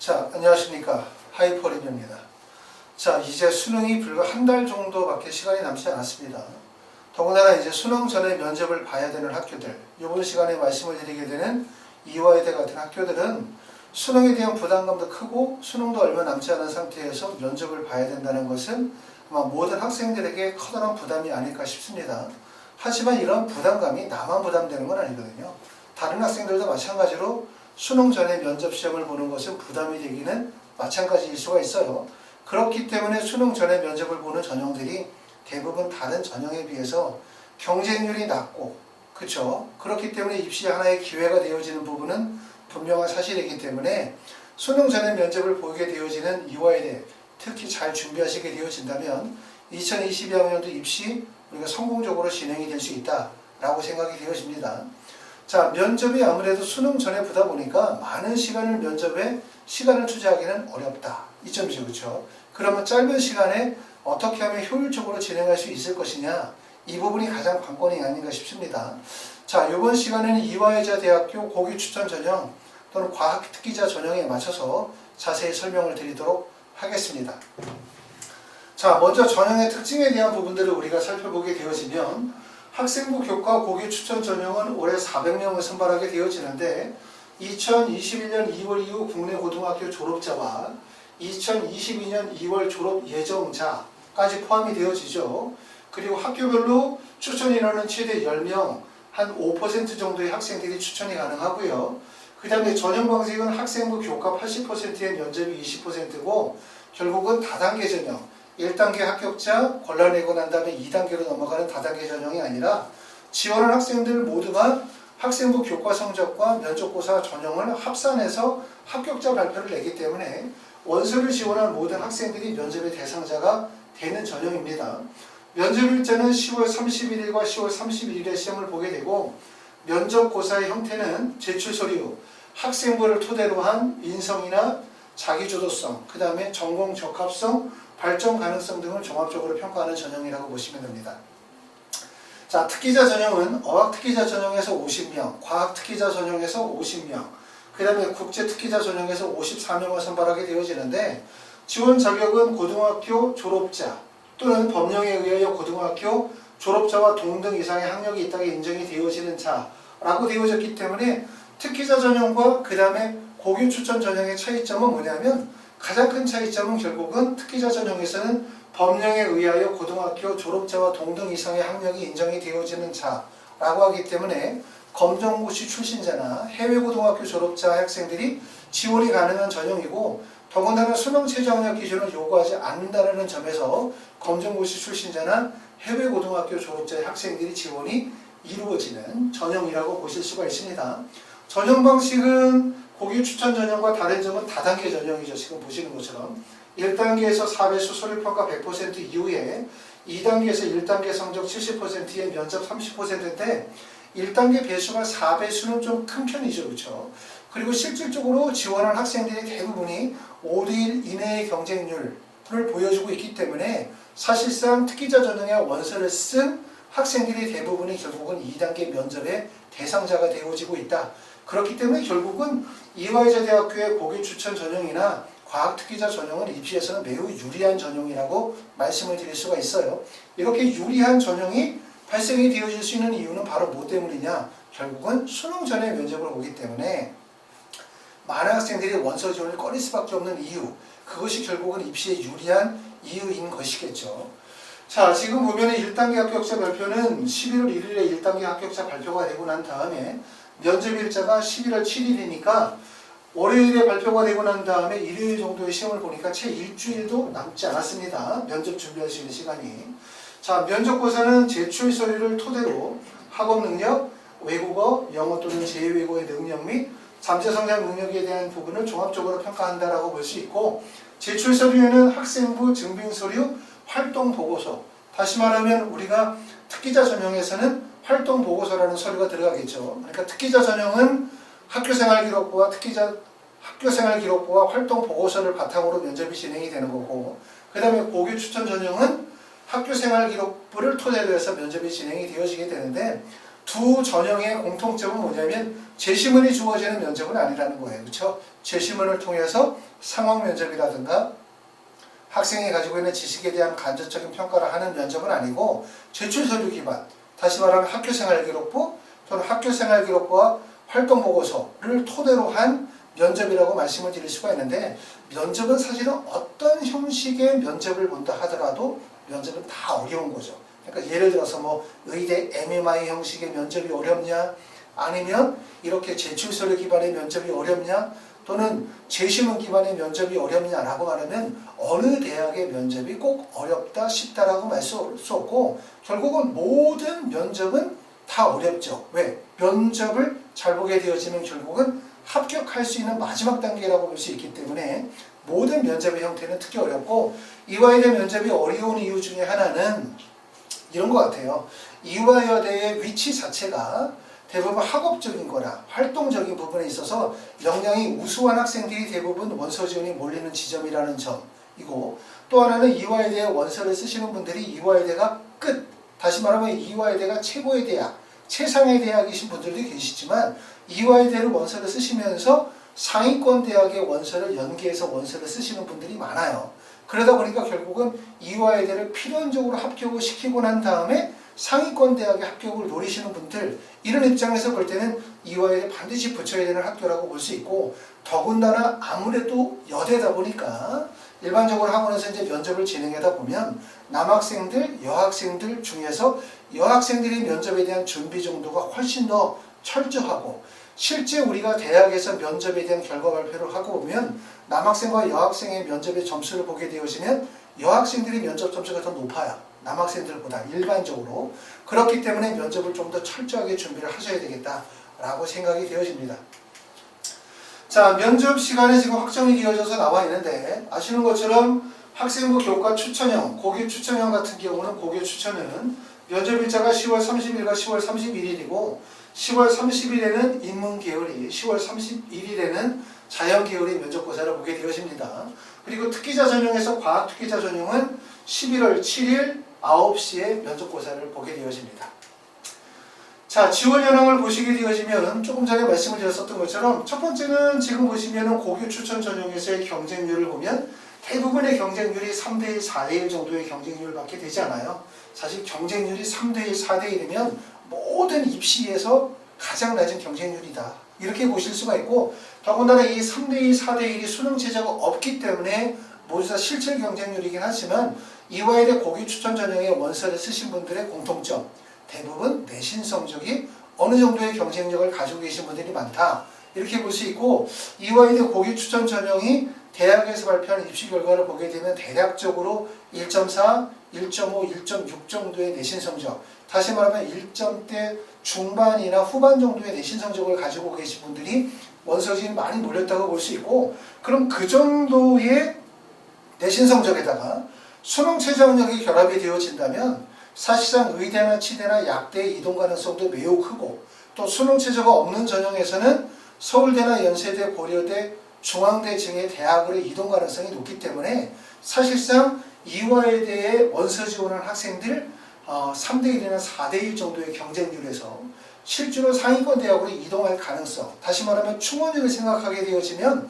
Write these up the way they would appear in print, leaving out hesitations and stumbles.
자, 안녕하십니까. 하이퍼리뷰입니다. 자, 이제 수능이 불과 한 달 정도밖에 시간이 남지 않았습니다. 더군다나 이제 수능 전에 면접을 봐야 되는 학교들, 이번 시간에 말씀을 드리게 되는 이화여대 같은 학교들은 수능에 대한 부담감도 크고 수능도 얼마 남지 않은 상태에서 면접을 봐야 된다는 것은 아마 모든 학생들에게 커다란 부담이 아닐까 싶습니다. 하지만 이런 부담감이 나만 부담되는 건 아니거든요. 다른 학생들도 마찬가지로 수능 전에 면접 시험을 보는 것은 부담이 되기는 마찬가지일 수가 있어요. 그렇기 때문에 수능 전에 면접을 보는 전형들이 대부분 다른 전형에 비해서 경쟁률이 낮고, 그렇죠? 그렇기 때문에 입시 하나의 기회가 되어지는 부분은 분명한 사실이기 때문에 수능 전에 면접을 보게 되어지는 이화여대, 특히 잘 준비하시게 되어진다면 2022학년도 입시 우리가 성공적으로 진행이 될 수 있다라고 생각이 되어집니다. 자, 면접이 아무래도 수능 전에 보다 보니까 많은 시간을 면접에 시간을 투자하기는 어렵다. 이 점이죠. 그렇죠? 그러면 짧은 시간에 어떻게 하면 효율적으로 진행할 수 있을 것이냐, 이 부분이 가장 관건이 아닌가 싶습니다. 자, 이번 시간에는 이화여자대학교 고교 추천 전형 또는 과학 특기자 전형에 맞춰서 자세히 설명을 드리도록 하겠습니다. 자, 먼저 전형의 특징에 대한 부분들을 우리가 살펴보게 되어지면 학생부 교과 고교 추천 전형은 올해 400명을 선발하게 되어지는데 2021년 2월 이후 국내 고등학교 졸업자와 2022년 2월 졸업 예정자까지 포함이 되어지죠. 그리고 학교별로 추천 인원은 최대 10명, 한 5% 정도의 학생들이 추천이 가능하고요. 그 다음에 전형 방식은 학생부 교과 80%의 면접이 20%고 결국은 다단계 전형, 1단계 합격자 골라내고 난 다음에 2단계로 넘어가는 다단계 전형이 아니라 지원한 학생들 모두가 학생부 교과 성적과 면접고사 전형을 합산해서 합격자 발표를 내기 때문에 원서를 지원한 모든 학생들이 면접의 대상자가 되는 전형입니다. 면접 일자는 10월 31일과 10월 31일에 시험을 보게 되고 면접고사의 형태는 제출 서류, 학생부를 토대로 한 인성이나 자기주도성, 그 다음에 전공 적합성, 발전 가능성 등을 종합적으로 평가하는 전형이라고 보시면 됩니다. 자, 특기자 전형은 어학 특기자 전형에서 50명, 과학 특기자 전형에서 50명, 그 다음에 국제 특기자 전형에서 54명을 선발하게 되어지는데 지원 자격은 고등학교 졸업자 또는 법령에 의하여 고등학교 졸업자와 동등 이상의 학력이 있다고 인정이 되어지는 자라고 되어졌기 때문에 특기자 전형과 그 다음에 고교 추천 전형의 차이점은 뭐냐면 가장 큰 차이점은 결국은 특기자 전형에서는 법령에 의하여 고등학교 졸업자와 동등 이상의 학력이 인정이 되어지는 자라고 하기 때문에 검정고시 출신자나 해외고등학교 졸업자 학생들이 지원이 가능한 전형이고 더군다나 수능 최저학력 기준을 요구하지 않는다는 점에서 검정고시 출신자나 해외고등학교 졸업자의 학생들이 지원이 이루어지는 전형이라고 보실 수가 있습니다. 전형 방식은 고교 추천 전형과 다른 점은 다단계 전형이죠. 지금 보시는 것처럼 1단계에서 4배수 서류평가 100% 이후에 2단계에서 1단계 성적 70%의 면접 30%인데 1단계 배수가 4배수는 좀 큰 편이죠. 그렇죠? 그리고 실질적으로 지원한 학생들의 대부분이 5일 이내의 경쟁률을 보여주고 있기 때문에 사실상 특기자 전형의 원서를 쓴 학생들이 대부분이 결국은 2단계 면접의 대상자가 되어지고 있다. 그렇기 때문에 결국은 이화여자대학교의 고교 추천 전형이나 과학 특기자 전형은 입시에서는 매우 유리한 전형이라고 말씀을 드릴 수가 있어요. 이렇게 유리한 전형이 발생이 되어질 수 있는 이유는 바로 뭐 때문이냐? 결국은 수능 전에 면접을 보기 때문에 많은 학생들이 원서 지원을 꺼릴 수밖에 없는 이유, 그것이 결국은 입시에 유리한 이유인 것이겠죠. 자, 지금 보면 1단계 합격자 발표는 11월 1일에 1단계 합격자 발표가 되고 난 다음에 면접 일자가 11월 7일이니까 월요일에 발표가 되고 난 다음에 일요일 정도의 시험을 보니까 채 일주일도 남지 않았습니다. 면접 준비할 수 있는 시간이. 자, 면접고사는 제출 서류를 토대로 학업 능력, 외국어, 영어 또는 제2외국어의 능력 및 잠재 성장 능력에 대한 부분을 종합적으로 평가한다라고 볼 수 있고 제출 서류에는 학생부 증빙 서류, 활동 보고서, 다시 말하면 우리가 특기자 전형에서는 활동 보고서라는 서류가 들어가겠죠. 그러니까 특기자 전형은 학교생활 기록부와 학교생활 기록부와 활동 보고서를 바탕으로 면접이 진행이 되는 거고, 그 다음에 고교 추천 전형은 학교생활 기록부를 토대로 해서 면접이 진행이 되어지게 되는데 두 전형의 공통점은 뭐냐면 제시문이 주어지는 면접은 아니라는 거예요. 그렇죠? 제시문을 통해서 상황 면접이라든가 학생이 가지고 있는 지식에 대한 간접적인 평가를 하는 면접은 아니고 제출 서류 기반, 다시 말하면 학교생활기록부 또는 학교생활기록부와 활동보고서를 토대로 한 면접이라고 말씀을 드릴 수가 있는데, 면접은 사실은 어떤 형식의 면접을 본다 하더라도 면접은 다 어려운 거죠. 그러니까 예를 들어서 뭐 의대 MMI 형식의 면접이 어렵냐, 아니면 이렇게 제출서류 기반의 면접이 어렵냐, 또는 제시문 기반의 면접이 어렵냐라고 말하면 어느 대학의 면접이 꼭 어렵다 쉽다라고 말 수 없고, 결국은 모든 면접은 다 어렵죠. 왜? 면접을 잘 보게 되어지면 결국은 합격할 수 있는 마지막 단계라고 볼 수 있기 때문에 모든 면접의 형태는 특히 어렵고, 이화여대 면접이 어려운 이유 중에 하나는 이런 것 같아요. 이화여대의 위치 자체가 대부분 학업적인 거나 활동적인 부분에 있어서 역량이 우수한 학생들이 대부분 원서 지원이 몰리는 지점이라는 점이고, 또 하나는 이화여대에 원서를 쓰시는 분들이 이화여대가 끝, 다시 말하면 이화여대가 최고의 대학, 최상의 대학이신 분들도 계시지만 이화여대를 원서를 쓰시면서 상위권 대학의 원서를 연계해서 원서를 쓰시는 분들이 많아요. 그러다 보니까 결국은 이화여대를 필연적으로 합격을 시키고 난 다음에 상위권 대학의 합격을 노리시는 분들, 이런 입장에서 볼 때는 이화여대 반드시 붙여야 되는 학교라고 볼 수 있고, 더군다나 아무래도 여대다 보니까 일반적으로 학원에서 이제 면접을 진행하다 보면 남학생들, 여학생들 중에서 여학생들이 면접에 대한 준비 정도가 훨씬 더 철저하고, 실제 우리가 대학에서 면접에 대한 결과 발표를 하고 보면 남학생과 여학생의 면접의 점수를 보게 되어지면 여학생들이 면접 점수가 더 높아요. 남학생들보다 일반적으로. 그렇기 때문에 면접을 좀 더 철저하게 준비를 하셔야 되겠다라고 생각이 되어집니다. 자, 면접 시간이 지금 확정이 되어져서 나와 있는데, 아시는 것처럼 학생부 교과 추천형, 고교 추천형 같은 경우는 고교 추천은 면접 일자가 10월 30일과 10월 31일이고 10월 30일에는 인문 계열이, 10월 31일에는 자연 계열이 면접고사를 보게 되어집니다. 그리고 특기자 전형에서 과학 특기자 전형은 11월 7일 9시에 면접고사를 보게 되어집니다. 자, 지원 현황을 보시게 되어지면 조금 전에 말씀을 드렸었던 것처럼 첫 번째는 지금 보시면은 고교 추천 전형에서의 경쟁률을 보면 대부분의 경쟁률이 3대1, 4대1 정도의 경쟁률을 받게 되지 않아요. 사실 경쟁률이 3대1, 4대1이면 모든 입시에서 가장 낮은 경쟁률이다, 이렇게 보실 수가 있고, 더군다나 이 3대2, 4대1이 수능 체제가 없기 때문에 모두 다 실질 경쟁률이긴 하지만 이화여대 고교 추천 전형의 원서를 쓰신 분들의 공통점, 대부분 내신 성적이 어느 정도의 경쟁력을 가지고 계신 분들이 많다, 이렇게 볼 수 있고, 이화여대 고교 추천 전형이 대학에서 발표하는 입시 결과를 보게 되면 대략적으로 1.4, 1.5, 1.6 정도의 내신 성적, 다시 말하면 1점대 중반이나 후반 정도의 내신 성적을 가지고 계신 분들이 원서지에 많이 몰렸다고 볼 수 있고, 그럼 그 정도의 내신 성적에다가 수능 최저학력이 결합이 되어진다면 사실상 의대나 치대나 약대의 이동 가능성도 매우 크고, 또 수능 최저가 없는 전형에서는 서울대나 연세대, 고려대, 중앙대 등의 대학으로 이동 가능성이 높기 때문에 사실상 이화여대에 원서 지원한 학생들 3대1이나 4대1 정도의 경쟁률에서 실제로 상위권 대학으로 이동할 가능성, 다시 말하면 충원율을 생각하게 되어지면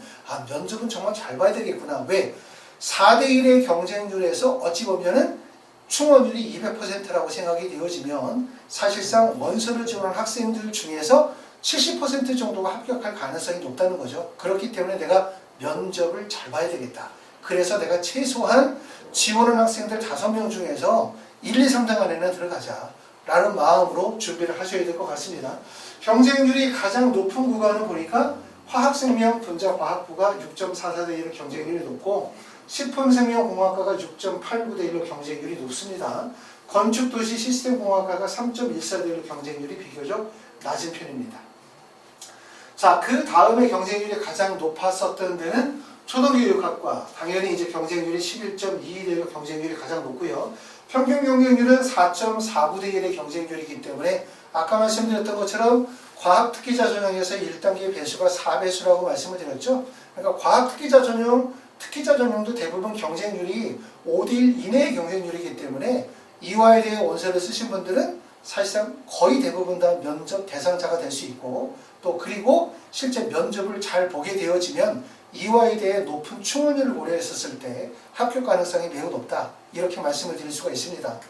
면접은 정말 잘 봐야 되겠구나. 왜? 4대1의 경쟁률에서 어찌 보면은 충원율이 200%라고 생각이 되어지면 사실상 원서를 지원한 학생들 중에서 70% 정도가 합격할 가능성이 높다는 거죠. 그렇기 때문에 내가 면접을 잘 봐야 되겠다. 그래서 내가 최소한 지원한 학생들 5명 중에서 1, 2, 3등 안에는 들어가자 라는 마음으로 준비를 하셔야 될 것 같습니다. 경쟁률이 가장 높은 구간을 보니까 화학생명 분자과학부가 6.44대 1로 경쟁률이 높고, 식품생명공학과가 6.89대 1로 경쟁률이 높습니다. 건축도시 시스템공학과가 3.14대 1로 경쟁률이 비교적 낮은 편입니다. 자, 그 다음에 경쟁률이 가장 높았었던 데는 초등교육학과, 당연히 이제 경쟁률이 11.22대 1로 경쟁률이 가장 높고요. 평균 경쟁률은 4.49대 1의 경쟁률이기 때문에 아까 말씀드렸던 것처럼 과학 특기자 전형에서 1단계 배수가 4배수라고 말씀을 드렸죠. 그러니까 과학 특기자 전형, 특기자 전형도 대부분 경쟁률이 5대1 이내의 경쟁률이기 때문에 이화여대에 원서를 쓰신 분들은 사실상 거의 대부분 다 면접 대상자가 될 수 있고 또 그리고 실제 면접을 잘 보게 되어지면 이와에 대해 높은 충원율을 고려했었을 때 합격 가능성이 매우 높다. 이렇게 말씀을 드릴 수가 있습니다.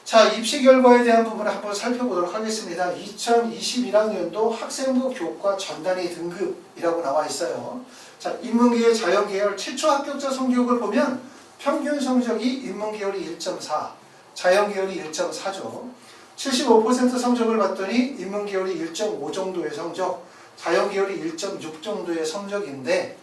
자, 입시 결과에 대한 부분을 한번 살펴보도록 하겠습니다. 2021학년도 학생부 교과 전단위 등급이라고 나와 있어요. 자, 인문계열, 자연계열 최초 합격자 성적을 보면 평균 성적이 인문계열이 1.4, 자연계열이 1.4죠. 75% 성적을 봤더니 인문계열이 1.5 정도의 성적, 자연계열이 1.6 정도의 성적인데,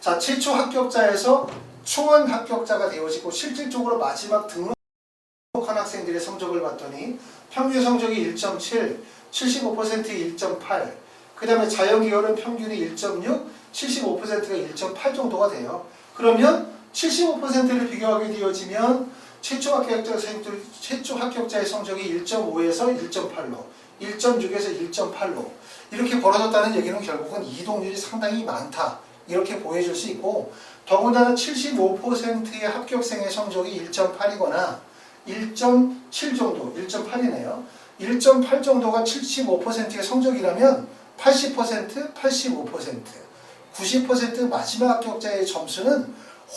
자, 최초 합격자에서 충원 합격자가 되어지고 실질적으로 마지막 등록한 학생들의 성적을 봤더니 평균 성적이 1.7, 75%이 1.8, 그 다음에 자연계열은 평균이 1.6, 75%가 1.8 정도가 돼요. 그러면 75%를 비교하게 되어지면 최초 합격자의 성적이 1.5에서 1.8로, 1.6에서 1.8로 이렇게 벌어졌다는 얘기는 결국은 이동률이 상당히 많다. 이렇게 보여줄 수 있고, 더군다나 75%의 합격생의 성적이 1.8이거나 1.7 정도, 1.8이네요. 1.8 정도가 75%의 성적이라면 80%, 85%, 90% 마지막 합격자의 점수는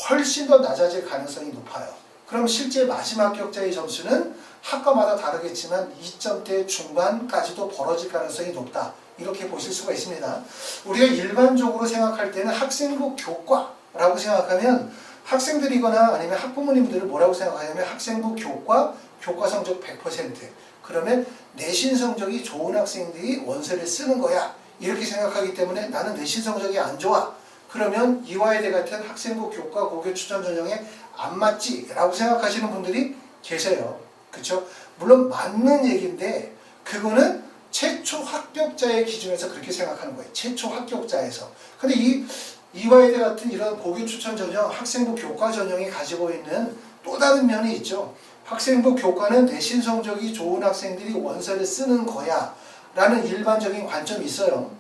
훨씬 더 낮아질 가능성이 높아요. 그럼 실제 마지막 합격자의 점수는 학과마다 다르겠지만 2점대 중반까지도 벌어질 가능성이 높다. 이렇게 보실 수가 있습니다. 우리가 일반적으로 생각할 때는 학생부 교과라고 생각하면 학생들이거나 아니면 학부모님들을 뭐라고 생각하냐면 학생부 교과 성적 100%. 그러면 내신 성적이 좋은 학생들이 원서를 쓰는 거야. 이렇게 생각하기 때문에 나는 내신 성적이 안 좋아. 그러면 이화여대 같은 학생부 교과 고교 추천 전형에 안 맞지? 라고 생각하시는 분들이 계세요. 그렇죠? 물론 맞는 얘기인데 그거는 최초 합격자의 기준에서 그렇게 생각하는 거예요. 최초 합격자에서. 근데 이화여대 같은 이런 고교 추천 전형, 학생부 교과 전형이 가지고 있는 또 다른 면이 있죠. 학생부 교과는 내신 성적이 좋은 학생들이 원서를 쓰는 거야 라는 일반적인 관점이 있어요.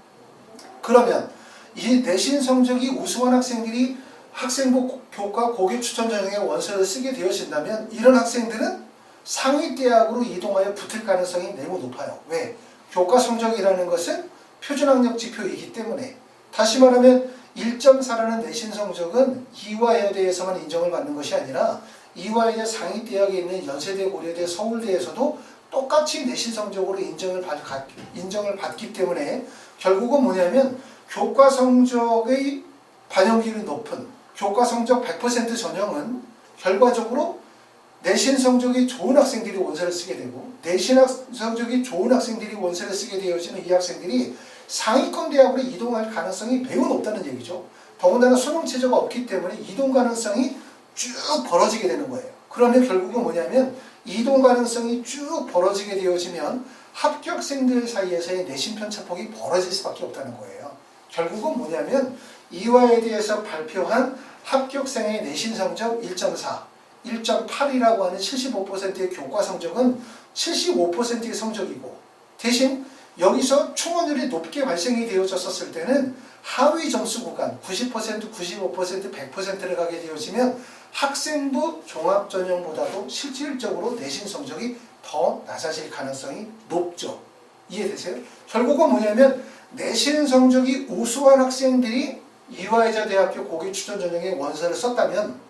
그러면 이 내신 성적이 우수한 학생들이 학생부 교과 고교 추천 전형에 원서를 쓰게 되어진다면 이런 학생들은 상위 대학으로 이동하여 붙을 가능성이 매우 높아요. 왜? 교과 성적이라는 것은 표준학력 지표이기 때문에. 다시 말하면 1.4라는 내신 성적은 이화여대에서만 인정을 받는 것이 아니라 이화여대 상위 대학에 있는 연세대, 고려대, 서울대에서도 똑같이 내신 성적으로 인정을 받기 때문에 결국은 뭐냐면 교과 성적의 반영률이 높은 교과 성적 100% 전형은 결과적으로 내신 성적이 좋은 학생들이 원서를 쓰게 되고 내신 성적이 좋은 학생들이 원서를 쓰게 되어지는 이 학생들이 상위권 대학으로 이동할 가능성이 매우 높다는 얘기죠. 더군다나 수능 체제가 없기 때문에 이동 가능성이 쭉 벌어지게 되는 거예요. 그러면 결국은 뭐냐면 이동 가능성이 쭉 벌어지게 되어지면 합격생들 사이에서의 내신 편차폭이 벌어질 수밖에 없다는 거예요. 결국은 뭐냐면 이화여대에서 발표한 합격생의 내신 성적 1.4, 1.8이라고 하는 75%의 교과 성적은 75%의 성적이고 대신 여기서 충원율이 높게 발생이 되어졌었을 때는 하위 점수 구간 90%, 95%, 100%를 가게 되어지면 학생부 종합전형보다도 실질적으로 내신 성적이 더 낮아질 가능성이 높죠. 이해되세요? 결국은 뭐냐면 내신 성적이 우수한 학생들이 이화여자 대학교 고교 추천 전형에 원서를 썼다면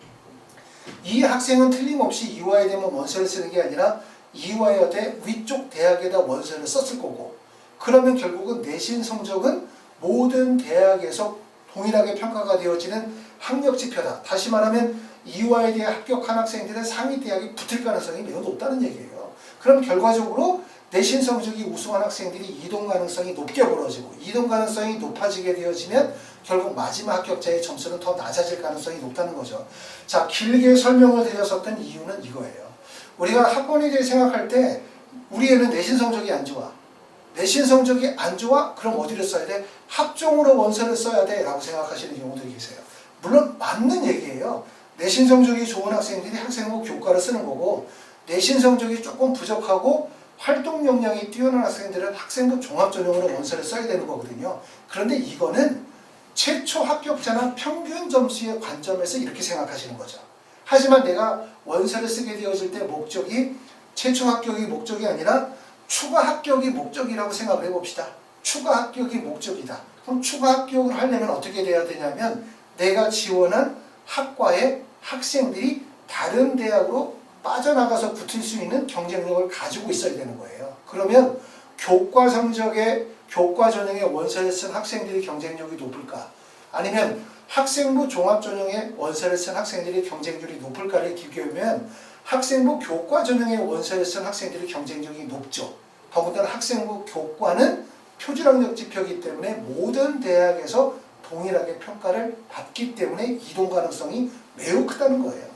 이 학생은 틀림없이 이화여대만 원서를 쓰는 게 아니라 이화여대 위쪽 대학에다 원서를 썼을 거고 그러면 결국은 내신 성적은 모든 대학에서 동일하게 평가가 되어지는 학력 지표다. 다시 말하면 이화여대에 합격한 학생들은 상위 대학에 붙을 가능성이 매우 높다는 얘기예요. 그럼 결과적으로 내신 성적이 우수한 학생들이 이동 가능성이 높게 벌어지고 이동 가능성이 높아지게 되어지면 결국 마지막 합격자의 점수는 더 낮아질 가능성이 높다는 거죠. 자, 길게 설명을 드렸었던 이유는 이거예요. 우리가 학번에 대해 생각할 때 우리 애는 내신 성적이 안 좋아. 내신 성적이 안 좋아? 그럼 어디를 써야 돼? 학종으로 원서를 써야 돼 라고 생각하시는 경우들이 계세요. 물론 맞는 얘기예요. 내신 성적이 좋은 학생들이 학생부 교과를 쓰는 거고 내신 성적이 조금 부족하고 활동 역량이 뛰어난 학생들은 학생부 종합전형으로 원서를 써야 되는 거거든요. 그런데 이거는 최초 합격자나 평균 점수의 관점에서 이렇게 생각하시는 거죠. 하지만 내가 원서를 쓰게 되어질 때 목적이 최초 합격이 목적이 아니라 추가 합격이 목적이라고 생각을 해봅시다. 추가 합격이 목적이다. 그럼 추가 합격을 하려면 어떻게 돼야 되냐면 내가 지원한 학과의 학생들이 다른 대학으로 빠져나가서 붙을 수 있는 경쟁력을 가지고 있어야 되는 거예요. 그러면 교과 성적의 교과 전형의 원서를 쓴 학생들이 경쟁력이 높을까? 아니면 학생부 종합 전형의 원서를 쓴 학생들이 경쟁률이 높을까를 비교하면 학생부 교과 전형의 원서를 쓴 학생들이 경쟁력이 높죠. 더군다나 학생부 교과는 표준학력 지표이기 때문에 모든 대학에서 동일하게 평가를 받기 때문에 이동 가능성이 매우 크다는 거예요.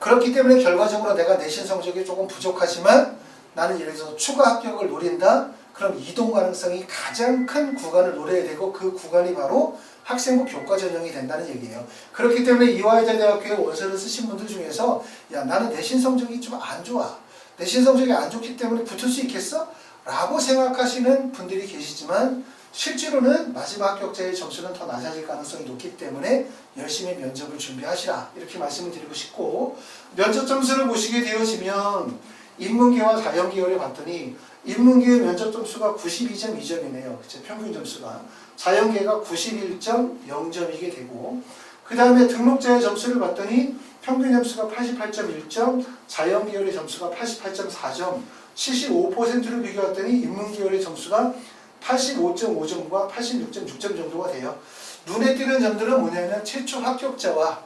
그렇기 때문에 결과적으로 내가 내신 성적이 조금 부족하지만 나는 예를 들어서 추가 합격을 노린다. 그럼 이동 가능성이 가장 큰 구간을 노려야 되고 그 구간이 바로 학생부 교과 전형이 된다는 얘기예요. 그렇기 때문에 이화여자대학교에 원서를 쓰신 분들 중에서 야 나는 내신 성적이 좀 안 좋아. 내신 성적이 안 좋기 때문에 붙을 수 있겠어? 라고 생각하시는 분들이 계시지만 실제로는 마지막 합격자의 점수는 더 낮아질 가능성이 높기 때문에 열심히 면접을 준비하시라 이렇게 말씀을 드리고 싶고 면접 점수를 보시게 되어지면 인문계와 자연계열을 봤더니 인문계의 면접 점수가 92.2점이네요. 그쵸? 평균 점수가. 자연계가 91.0점이게 되고 그 다음에 등록자의 점수를 봤더니 평균 점수가 88.1점, 자연계열의 점수가 88.4점, 75%를 비교했더니 인문계열의 점수가 85.5점과 86.6점 정도가 돼요. 눈에 띄는 점들은 뭐냐면 최초 합격자와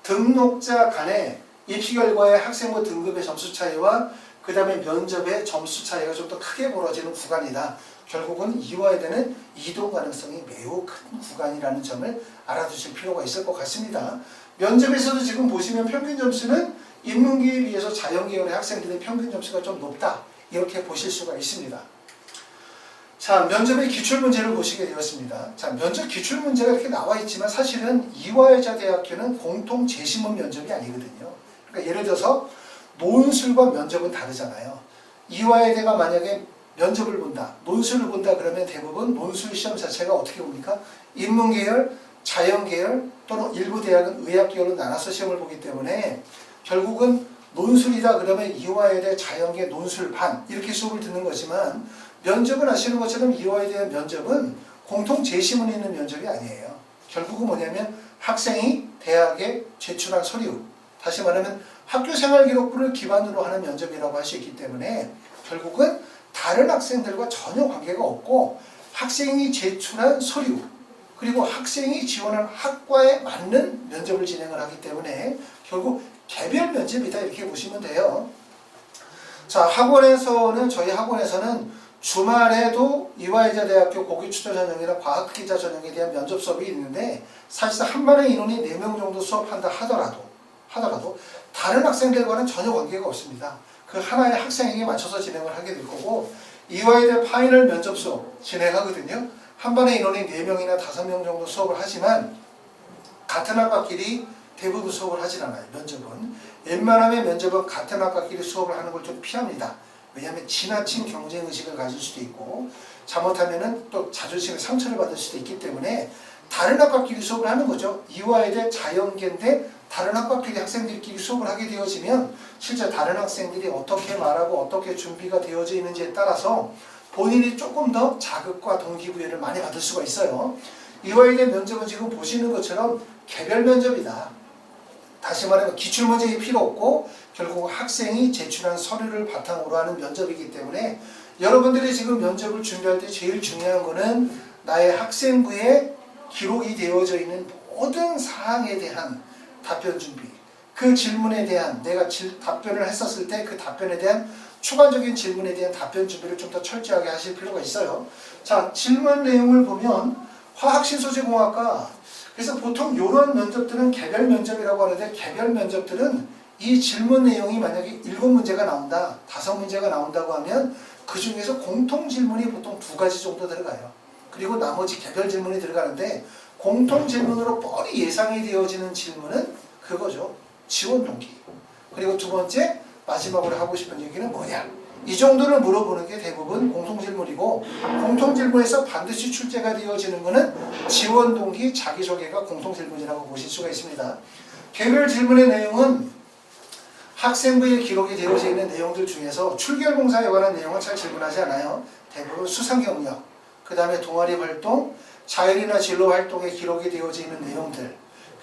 등록자 간의 입시 결과의 학생부 등급의 점수 차이와 그 다음에 면접의 점수 차이가 좀 더 크게 벌어지는 구간이다. 결국은 이화여대는 이동 가능성이 매우 큰 구간이라는 점을 알아두실 필요가 있을 것 같습니다. 면접에서도 지금 보시면 평균 점수는 인문계에 비해서 자연계열의 학생들의 평균 점수가 좀 높다. 이렇게 보실 수가 있습니다. 자, 면접의 기출문제를 보시게 되었습니다. 자, 면접 기출문제가 이렇게 나와 있지만 사실은 이화여자대학교는 공통 재시문 면접이 아니거든요. 그러니까 예를 들어서 논술과 면접은 다르잖아요. 이화여대가 만약에 면접을 본다, 논술을 본다 그러면 대부분 논술 시험 자체가 어떻게 봅니까? 인문계열, 자연계열 또는 일부 대학은 의학계열로 나눠서 시험을 보기 때문에 결국은 논술이다 그러면 이화여대 자연계 논술반 이렇게 수업을 듣는 거지만 면접은 아시는 것처럼 이화여대 면접은 공통 재시문이 있는 면접이 아니에요. 결국은 뭐냐면 학생이 대학에 제출한 서류, 다시 말하면 학교생활기록부를 기반으로 하는 면접이라고 할 수 있기 때문에 결국은 다른 학생들과 전혀 관계가 없고 학생이 제출한 서류 그리고 학생이 지원한 학과에 맞는 면접을 진행을 하기 때문에 결국 개별 면접이다 이렇게 보시면 돼요. 자, 학원에서는 저희 학원에서는 주말에도 이화여자대학교 고기추저 전형이나 과학기자 전형에 대한 면접 수업이 있는데 사실상 한 반의 인원이 4명 정도 수업한다 하더라도 다른 학생들과는 전혀 관계가 없습니다. 그 하나의 학생에게 맞춰서 진행을 하게 될 거고 이화여대 파이널 면접 수업 진행하거든요. 한 반의 인원이 4명이나 5명 정도 수업을 하지만 같은 학과끼리 대부분 수업을 하진 않아요. 면접은. 웬만하면 면접은 같은 학과끼리 수업을 하는 걸 좀 피합니다. 왜냐하면 지나친 경쟁의식을 가질 수도 있고 잘못하면 또 자존심에 상처를 받을 수도 있기 때문에 다른 학과끼리 수업을 하는 거죠. 이화여대 자연계인데 다른 학과끼리 학생들끼리 수업을 하게 되어지면 실제 다른 학생들이 어떻게 말하고 어떻게 준비가 되어져 있는지에 따라서 본인이 조금 더 자극과 동기부여를 많이 받을 수가 있어요. 이화여대 면접은 지금 보시는 것처럼 개별 면접이다. 다시 말하면 기출문제가 필요 없고 결국 학생이 제출한 서류를 바탕으로 하는 면접이기 때문에 여러분들이 지금 면접을 준비할 때 제일 중요한 거는 나의 학생부에 기록이 되어져 있는 모든 사항에 대한 답변 준비, 그 질문에 대한 내가 답변을 했었을 때 그 답변에 대한 추가적인 질문에 대한 답변 준비를 좀 더 철저하게 하실 필요가 있어요. 자, 질문 내용을 보면 화학신소재공학과 그래서 보통 이런 면접들은 개별 면접이라고 하는데 개별 면접들은 이 질문 내용이 만약에 7문제가 나온다, 5문제가 나온다고 하면 그 중에서 공통 질문이 보통 2가지 정도 들어가요. 그리고 나머지 개별 질문이 들어가는데 공통 질문으로 뻔히 예상이 되어지는 질문은 그거죠. 지원 동기. 그리고 두 번째 마지막으로 하고 싶은 얘기는 뭐냐. 이 정도를 물어보는 게 대부분 공통질문이고 공통질문에서 반드시 출제가 되어지는 것은 지원 동기, 자기소개가 공통질문이라고 보실 수가 있습니다. 개별 질문의 내용은 학생부에 기록이 되어져 있는 내용들 중에서 출결봉사에 관한 내용은 잘 질문하지 않아요. 대부분 수상경력, 그 다음에 동아리 활동, 자율이나 진로 활동에 기록이 되어져 있는 내용들,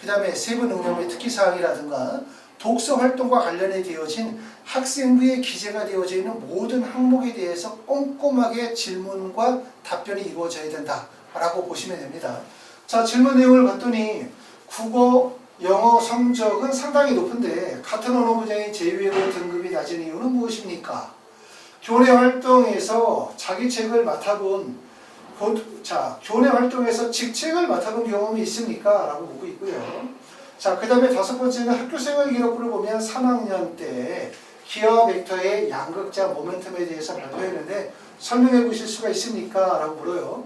그 다음에 세부 능력의 특기사항이라든가 독서 활동과 관련해 되어진 학생부에 기재가 되어져 있는 모든 항목에 대해서 꼼꼼하게 질문과 답변이 이루어져야 된다라고 보시면 됩니다. 자, 질문 내용을 봤더니 국어, 영어 성적은 상당히 높은데 같은 언어 분야의 제2외국어 등급이 낮은 이유는 무엇입니까? 교내 활동에서 자기 책을 맡아본 교내 활동에서 직책을 맡아본 경험이 있습니까? 라고 묻고 있고요. 자, 그 다음에 다섯 번째는 학교생활 기록부를 보면 3학년 때 기하 벡터의 양극자 모멘텀에 대해서 발표했는데 설명해 보실 수가 있습니까? 라고 물어요.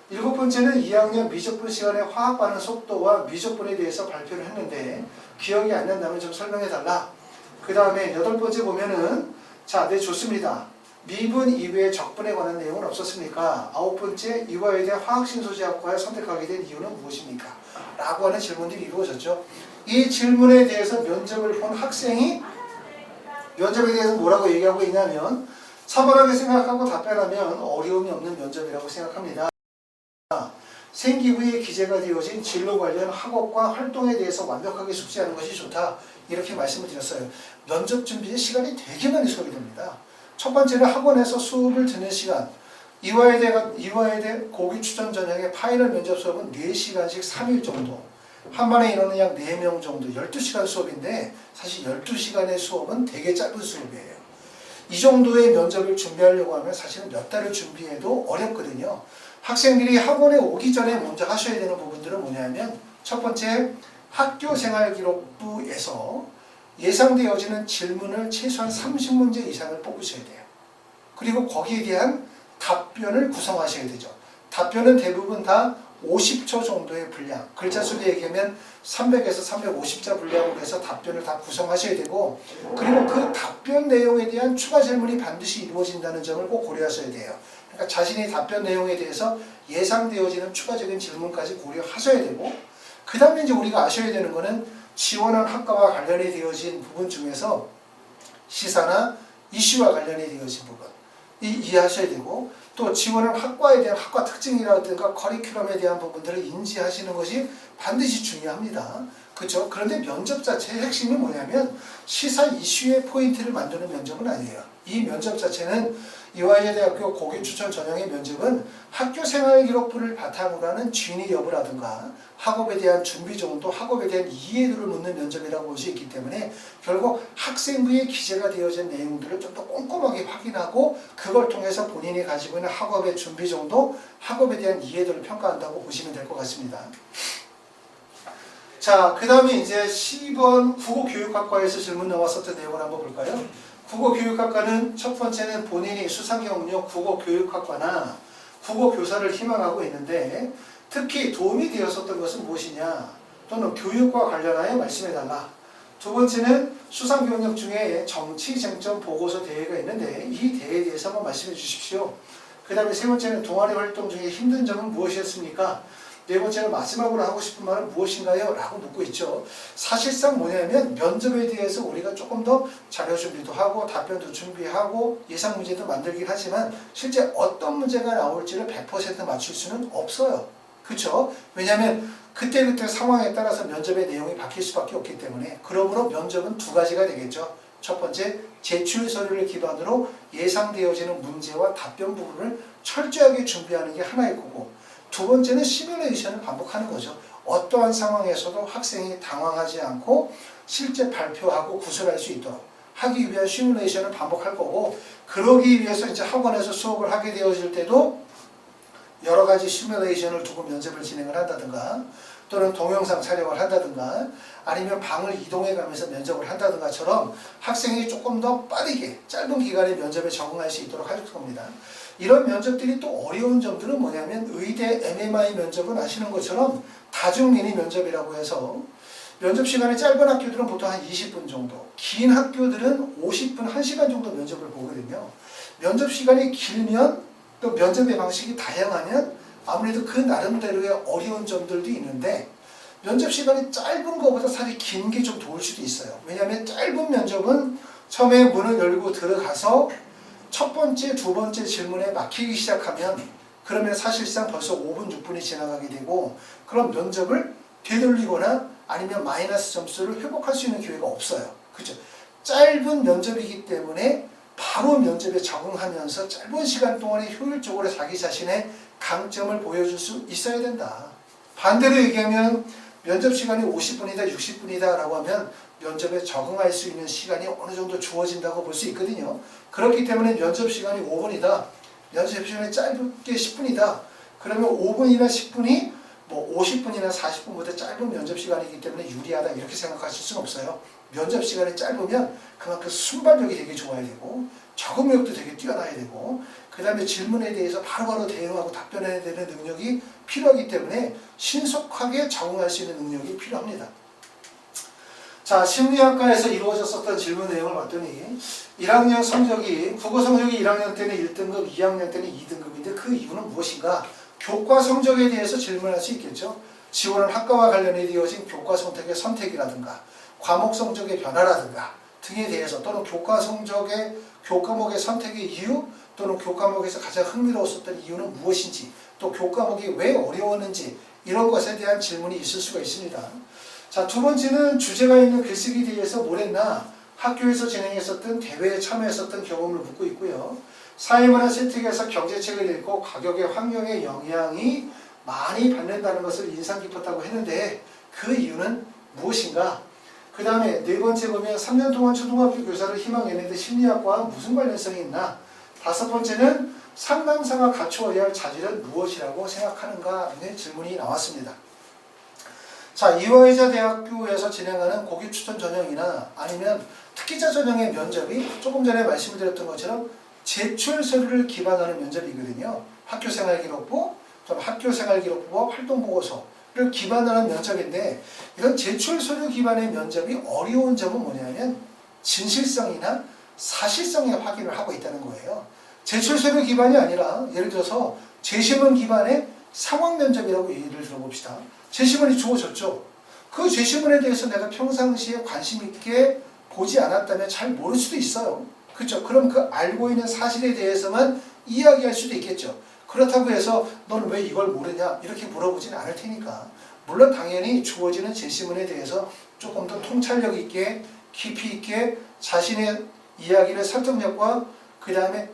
일곱 번째는 2학년 미적분 시간에 화학 반응 속도와 미적분에 대해서 발표를 했는데 기억이 안 난다면 좀 설명해 달라. 그 다음에 여덟 번째 보면은 자, 네, 좋습니다. 미분 이외의 적분에 관한 내용은 없었습니까? 아홉 번째, 이화에 대한 화학신소재학과를 선택하게 된 이유는 무엇입니까? 라고 하는 질문들이 이루어졌죠. 이 질문에 대해서 면접을 본 학생이 면접에 대해서 뭐라고 얘기하고 있냐면 차분하게 생각하고 답변하면 어려움이 없는 면접이라고 생각합니다. 생기부에 기재가 되어진 진로 관련 학업과 활동에 대해서 완벽하게 숙지하는 것이 좋다. 이렇게 말씀을 드렸어요. 면접 준비에 시간이 되게 많이 소요됩니다. 첫 번째는 학원에서 수업을 듣는 시간. 이화에 대해 고기 추천 전형의 파이널 면접 수업은 4시간씩 3일 정도. 한 반에 인원은 약 4명 정도, 12시간 수업인데 사실 12시간의 수업은 되게 짧은 수업이에요. 이 정도의 면접을 준비하려고 하면 사실은 몇 달을 준비해도 어렵거든요. 학생들이 학원에 오기 전에 먼저 하셔야 되는 부분들은 뭐냐면 첫 번째, 학교생활기록부에서 예상되어지는 질문을 최소한 30문제 이상을 뽑으셔야 돼요. 그리고 거기에 대한 답변을 구성하셔야 되죠. 답변은 대부분 다 50초 정도의 분량, 글자 수로 얘기하면 300에서 350자 분량으로 해서 답변을 다 구성하셔야 되고, 그리고 그 답변 내용에 대한 추가 질문이 반드시 이루어진다는 점을 꼭 고려하셔야 돼요. 그러니까 자신의 답변 내용에 대해서 예상되어지는 추가적인 질문까지 고려하셔야 되고, 그 다음에 이제 우리가 아셔야 되는 거는 지원한 학과와 관련이 되어진 부분 중에서 시사나 이슈와 관련이 되어진 부분 이해하셔야 되고, 또 지원한 학과에 대한 학과 특징이라든가 커리큘럼에 대한 부분들을 인지하시는 것이 반드시 중요합니다. 그렇죠? 그런데 면접 자체의 핵심이 뭐냐면 시사 이슈의 포인트를 만드는 면접은 아니에요. 이 면접 자체는 이화여대학교 고기추천 전형의 면접은 학교생활기록부를 바탕으로 하는 진위 여부라든가 학업에 대한 준비 정도, 학업에 대한 이해도를 묻는 면접이라고 볼 수 있기 때문에 결국 학생부에 기재가 되어진 내용들을 좀 더 꼼꼼하게 확인하고 그걸 통해서 본인이 가지고 있는 학업의 준비 정도, 학업에 대한 이해도를 평가한다고 보시면 될 것 같습니다. 자, 그 다음에 이제 10번 국어교육학과에서 질문 나왔었던 내용을 한번 볼까요? 국어교육학과는 첫 번째는 본인이 수상경력 국어교육학과나 국어교사를 희망하고 있는데 특히 도움이 되었었던 것은 무엇이냐 또는 교육과 관련하여 말씀해달라. 두 번째는 수상경력 중에 정치쟁점 보고서 대회가 있는데 이 대회에 대해서 한번 말씀해 주십시오. 그 다음에 세 번째는 동아리 활동 중에 힘든 점은 무엇이었습니까? 네 번째는 마지막으로 하고 싶은 말은 무엇인가요? 라고 묻고 있죠. 사실상 뭐냐면 면접에 대해서 우리가 조금 더 자료 준비도 하고 답변도 준비하고 예상 문제도 만들긴 하지만 실제 어떤 문제가 나올지를 100% 맞출 수는 없어요. 그렇죠? 왜냐하면 그때그때 상황에 따라서 면접의 내용이 바뀔 수밖에 없기 때문에 그러므로 면접은 두 가지가 되겠죠. 첫 번째, 제출 서류를 기반으로 예상되어지는 문제와 답변 부분을 철저하게 준비하는 게 하나의 거고 두 번째는 시뮬레이션을 반복하는 거죠. 어떠한 상황에서도 학생이 당황하지 않고 실제 발표하고 구술할 수 있도록 하기 위한 시뮬레이션을 반복할 거고 그러기 위해서 이제 학원에서 수업을 하게 되어질 때도 여러 가지 시뮬레이션을 두고 면접을 진행을 한다든가 또는 동영상 촬영을 한다든가 아니면 방을 이동해 가면서 면접을 한다든가처럼 학생이 조금 더 빠르게 짧은 기간에 면접에 적응할 수 있도록 할 겁니다. 이런 면접들이 또 어려운 점들은 뭐냐면 의대 MMI 면접은 아시는 것처럼 다중민의 면접이라고 해서 면접 시간이 짧은 학교들은 보통 한 20분 정도, 긴 학교들은 50분, 1시간 정도 면접을 보거든요. 면접 시간이 길면 또 면접의 방식이 다양하면 아무래도 그 나름대로의 어려운 점들도 있는데 면접 시간이 짧은 것보다 사실 긴 게 좀 좋을 수도 있어요. 왜냐하면 짧은 면접은 처음에 문을 열고 들어가서 첫 번째, 두 번째 질문에 막히기 시작하면 그러면 사실상 벌써 5분, 6분이 지나가게 되고 그런 면접을 되돌리거나 아니면 마이너스 점수를 회복할 수 있는 기회가 없어요. 그죠? 짧은 면접이기 때문에 바로 면접에 적응하면서 짧은 시간 동안에 효율적으로 자기 자신의 강점을 보여줄 수 있어야 된다. 반대로 얘기하면 면접 시간이 50분이다, 60분이다 라고 하면 면접에 적응할 수 있는 시간이 어느 정도 주어진다고 볼 수 있거든요. 그렇기 때문에 면접 시간이 5분이다, 면접 시간이 짧게 10분이다. 그러면 5분이나 10분이 뭐 50분이나 40분보다 짧은 면접 시간이기 때문에 유리하다 이렇게 생각하실 수는 없어요. 면접 시간이 짧으면 그만큼 순발력이 되게 좋아야 되고 적응력도 되게 뛰어나야 되고 그 다음에 질문에 대해서 바로바로 대응하고 답변해야 되는 능력이 필요하기 때문에 신속하게 적응할 수 있는 능력이 필요합니다. 자, 심리학과에서 이루어졌었던 질문 내용을 봤더니 1학년 성적이 국어 성적이 1학년 때는 1등급, 2학년 때는 2등급인데 그 이유는 무엇인가? 교과 성적에 대해서 질문할 수 있겠죠. 지원한 학과와 관련해 이어진 교과 선택의 선택이라든가 과목 성적의 변화라든가 등에 대해서 또는 교과목의 선택의 이유 또는 교과목에서 가장 흥미로웠었던 이유는 무엇인지 또 교과목이 왜 어려웠는지 이런 것에 대한 질문이 있을 수가 있습니다. 자, 두 번째는 주제가 있는 글쓰기 대회에서 뭘 했나 학교에서 진행했었던 대회에 참여했었던 경험을 묻고 있고요. 사회문화 세특에서 경제책을 읽고 가격의 환경의 영향이 많이 받는다는 것을 인상 깊었다고 했는데 그 이유는 무엇인가? 그 다음에 네 번째 보면 3년 동안 초등학교 교사를 희망했는데 심리학과와 무슨 관련성이 있나? 다섯 번째는 상담사가 갖추어야 할 자질은 무엇이라고 생각하는가 하는 질문이 나왔습니다. 자, 이화여자 대학교에서 진행하는 고교 추천 전형이나 아니면 특기자 전형의 면접이 조금 전에 말씀을 드렸던 것처럼 제출 서류를 기반하는 면접이거든요. 학교생활기록부, 학교생활기록부와 활동보고서를 기반하는 면접인데 이런 제출 서류 기반의 면접이 어려운 점은 뭐냐면 진실성이나 사실성의 확인을 하고 있다는 거예요. 제출 서류 기반이 아니라 예를 들어서 제시문 기반의 상황 면접이라고 예를 들어봅시다. 제시문이 주어졌죠. 그 제시문에 대해서 내가 평상시에 관심 있게 보지 않았다면 잘 모를 수도 있어요. 그렇죠? 그럼 그 알고 있는 사실에 대해서만 이야기할 수도 있겠죠. 그렇다고 해서 너는 왜 이걸 모르냐 이렇게 물어보지는 않을 테니까 물론 당연히 주어지는 제시문에 대해서 조금 더 통찰력 있게 깊이 있게 자신의 이야기를 설득력과 그 다음에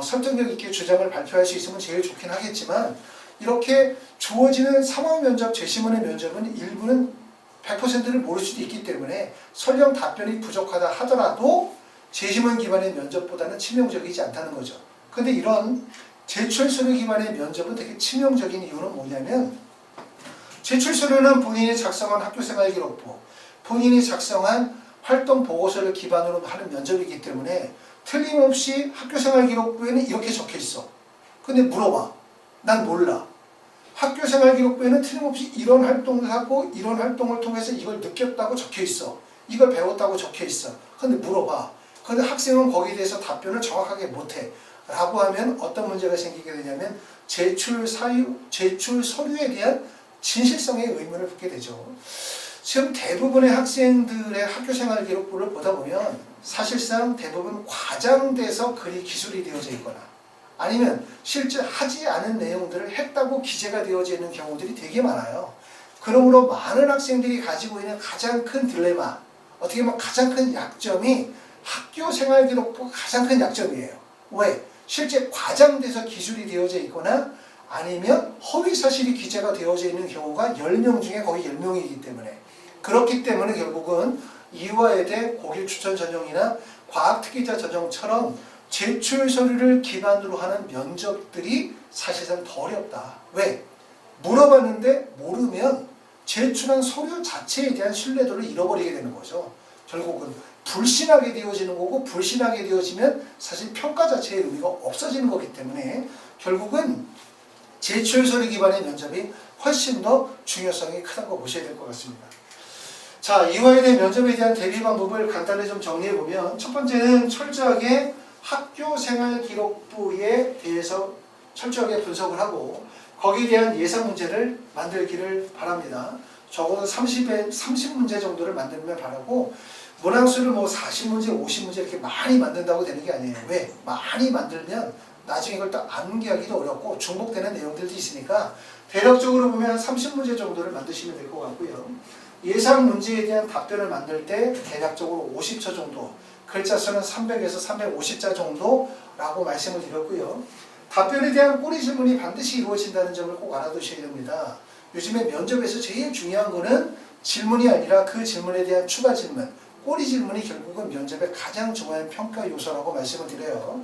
설득력 있게 주장을 발표할 수 있으면 제일 좋긴 하겠지만 이렇게 주어지는 상황 면접, 제시문의 면접은 일부는 100%를 모를 수도 있기 때문에 설령 답변이 부족하다 하더라도 제시문 기반의 면접보다는 치명적이지 않다는 거죠. 근데 이런 제출 서류 기반의 면접은 되게 치명적인 이유는 뭐냐면 제출 서류는 본인이 작성한 학교생활기록부, 본인이 작성한 활동보고서를 기반으로 하는 면접이기 때문에 틀림없이 학교생활기록부에는 이렇게 적혀 있어. 근데 물어봐. 난 몰라. 학교생활기록부에는 틀림없이 이런 활동을 하고 이런 활동을 통해서 이걸 느꼈다고 적혀 있어. 이걸 배웠다고 적혀 있어. 근데 물어봐. 근데 학생은 거기에 대해서 답변을 정확하게 못해. 라고 하면 어떤 문제가 생기게 되냐면 제출 서류에 대한 진실성의 의문을 품게 되죠. 지금 대부분의 학생들의 학교생활 기록부를 보다 보면 사실상 대부분 과장돼서 글이 기술이 되어져 있거나 아니면 실제 하지 않은 내용들을 했다고 기재가 되어져 있는 경우들이 되게 많아요. 그러므로 많은 학생들이 가지고 있는 가장 큰 딜레마, 어떻게 보면 가장 큰 약점이 학교생활기록부가 가장 큰 약점이에요. 왜? 실제 과장돼서 기술이 되어져 있거나 아니면 허위사실이 기재가 되어져 있는 경우가 10명 중에 거의 10명이기 때문에 그렇기 때문에 결국은 이화여대 고교추천 전형이나 과학특기자 전형처럼 제출 서류를 기반으로 하는 면접들이 사실상 더 어렵다. 왜? 물어봤는데 모르면 제출한 서류 자체에 대한 신뢰도를 잃어버리게 되는 거죠. 결국은 불신하게 되어지는 거고 불신하게 되어지면 사실 평가 자체의 의미가 없어지는 거기 때문에 결국은 제출 서류 기반의 면접이 훨씬 더 중요성이 크다는 거 보셔야 될 것 같습니다. 자, 이화여대 면접에 대한 대비 방법을 간단히 좀 정리해보면 첫 번째는 철저하게 학교생활기록부에 대해서 철저하게 분석을 하고 거기에 대한 예상 문제를 만들기를 바랍니다. 적어도 30문제 정도를 만들면 바라고, 문항수를 뭐 40문제, 50문제 이렇게 많이 만든다고 되는 게 아니에요. 왜? 많이 만들면 나중에 이걸 또 암기하기도 어렵고 중복되는 내용들도 있으니까 대략적으로 보면 30문제 정도를 만드시면 될 것 같고요. 예상 문제에 대한 답변을 만들 때 대략적으로 50초 정도, 글자 수는 300에서 350자 정도라고 말씀을 드렸고요. 답변에 대한 꼬리 질문이 반드시 이루어진다는 점을 꼭 알아두셔야 됩니다. 요즘에 면접에서 제일 중요한 거는 질문이 아니라 그 질문에 대한 추가 질문, 꼬리 질문이 결국은 면접의 가장 중요한 평가 요소라고 말씀을 드려요.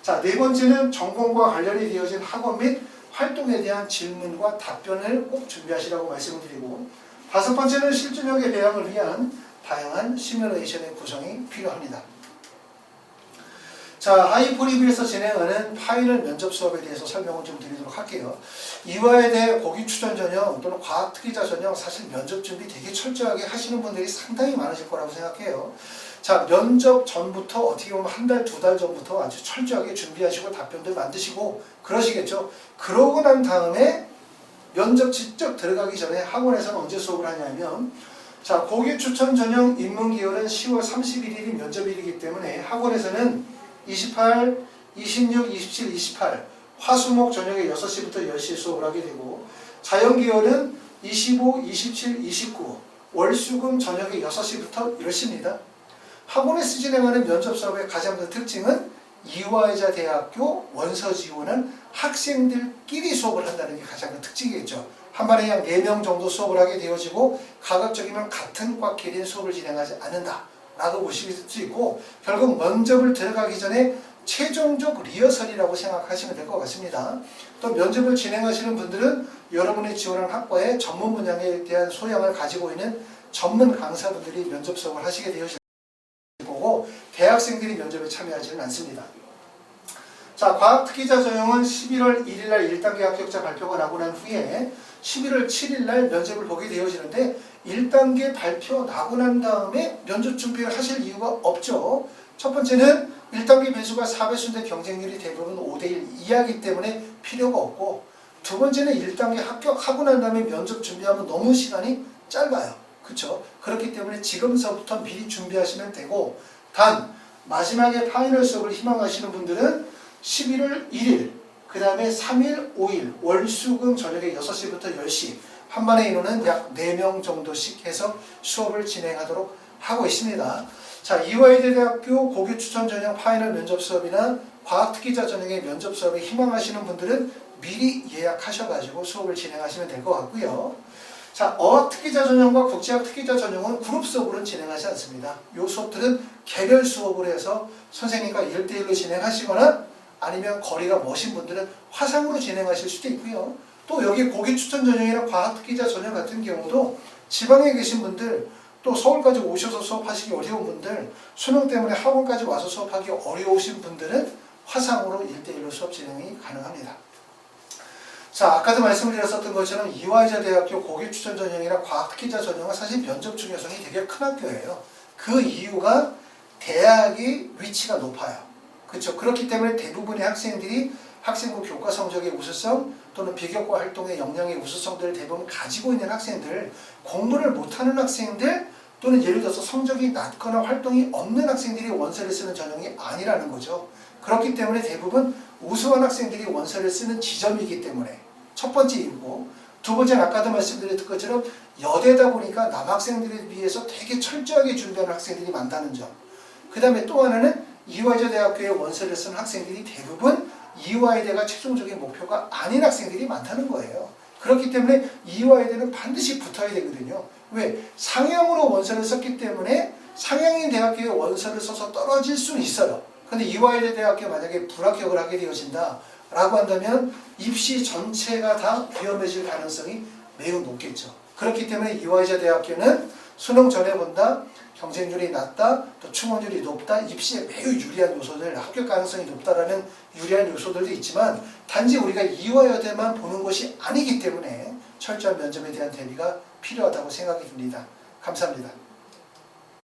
자, 네 번째는 전공과 관련이 되어진 학원 및 활동에 대한 질문과 답변을 꼭 준비하시라고 말씀을 드리고, 다섯 번째는 실전력의 배양을 위한 다양한 시뮬레이션의 구성이 필요합니다. 자, 하이포리뷰에서 진행하는 파이널 면접 수업에 대해서 설명을 좀 드리도록 할게요. 이화에 대해 고기 추천 전형 또는 과학 특기자 전형, 사실 면접 준비 되게 철저하게 하시는 분들이 상당히 많으실 거라고 생각해요. 자, 면접 전부터 어떻게 보면 한 달, 두 달 전부터 아주 철저하게 준비하시고 답변들 만드시고 그러시겠죠. 그러고 난 다음에 면접 직접 들어가기 전에 학원에서는 언제 수업을 하냐면, 자, 고기 추천 전형 입문 기열은 10월 31일이 면접일이기 때문에 학원에서는 28, 26, 27, 28 화수목 저녁에 6시부터 10시에 수업을 하게 되고, 자연계열은 25, 27, 29 월수금 저녁에 6시부터 10시입니다. 학원에서 진행하는 면접 수업의 가장 큰 특징은 이화여자 대학교 원서 지원은 학생들끼리 수업을 한다는 게 가장 큰 특징이겠죠. 한 반에 약 4명 정도 수업을 하게 되어지고 가급적이면 같은 과끼리 수업을 진행하지 않는다 라고 보실 수 있고, 결국 면접을 들어가기 전에 최종적 리허설이라고 생각하시면 될 것 같습니다. 또 면접을 진행하시는 분들은 여러분이 지원한 학과의 전문 분야에 대한 소양을 가지고 있는 전문 강사분들이 면접 수업을 하시게 되어질 거고, 대학생들이 면접에 참여하지는 않습니다. 자, 과학특기자 전형은 11월 1일날 1단계 합격자 발표가 나고 난 후에 11월 7일날 면접을 보게 되어지는데, 1단계 발표 나고 난 다음에 면접 준비를 하실 이유가 없죠. 첫 번째는 1단계 배수가 4배수인데 경쟁률이 대부분 5대1 이하이기 때문에 필요가 없고, 두 번째는 1단계 합격하고 난 다음에 면접 준비하면 너무 시간이 짧아요. 그렇죠? 그렇기 때문에 지금서부터 미리 준비하시면 되고, 단 마지막에 파이널 수업을 희망하시는 분들은 11월 1일, 그 다음에 3일, 5일 월수금 저녁에 6시부터 10시 한 반의 인원은 약 4명 정도씩 해서 수업을 진행하도록 하고 있습니다. 자, 이화여대 대학교 고교 추천 전형 파이널 면접 수업이나 과학특기자 전형의 면접 수업을 희망하시는 분들은 미리 예약하셔가지고 수업을 진행하시면 될 것 같고요. 자, 어학 특기자 전형과 국제학 특기자 전형은 그룹 수업으로는 진행하지 않습니다. 이 수업들은 개별 수업으로 해서 선생님과 1대1로 진행하시거나 아니면 거리가 머신 분들은 화상으로 진행하실 수도 있고요. 또 여기 고기 추천 전형이나 과학 특기자 전형 같은 경우도 지방에 계신 분들, 또 서울까지 오셔서 수업하시기 어려운 분들, 수능 때문에 학원까지 와서 수업하기 어려우신 분들은 화상으로 1대1로 수업 진행이 가능합니다. 자, 아까도 말씀드렸었던 것처럼 이화여자 대학교 고기 추천 전형이나 과학 특기자 전형은 사실 면접 중요성이 되게 큰 학교예요. 그 이유가 대학의 위치가 높아요. 그렇죠. 그렇기 때문에 대부분의 학생들이 학생부 교과 성적의 우수성 또는 비교과 활동의 역량의 우수성들을 대부분 가지고 있는 학생들, 공부를 못하는 학생들 또는 예를 들어서 성적이 낮거나 활동이 없는 학생들이 원서를 쓰는 전형이 아니라는 거죠. 그렇기 때문에 대부분 우수한 학생들이 원서를 쓰는 지점이기 때문에 첫 번째 이유고, 두 번째는 아까도 말씀드렸던 것처럼 여대다 보니까 남학생들에 비해서 되게 철저하게 준비하는 학생들이 많다는 점. 그 다음에 또 하나는 이화여자 대학교에 원서를 쓴 학생들이 대부분 이화여대가 최종적인 목표가 아닌 학생들이 많다는 거예요. 그렇기 때문에 이화여대는 반드시 붙어야 되거든요. 왜? 상향으로 원서를 썼기 때문에 상향인 대학교에 원서를 써서 떨어질 수는 있어요. 근데 이화여대 대학교 만약에 불합격을 하게 되어진다 라고 한다면 입시 전체가 다 위험해질 가능성이 매우 높겠죠. 그렇기 때문에 이화여자 대학교는 수능 전에 본다, 경쟁률이 낮다, 또 충원률이 높다, 입시에 매우 유리한 요소들, 합격 가능성이 높다라는 유리한 요소들도 있지만, 단지 우리가 이화여대만 보는 것이 아니기 때문에 철저한 면접에 대한 대비가 필요하다고 생각이 듭니다. 감사합니다.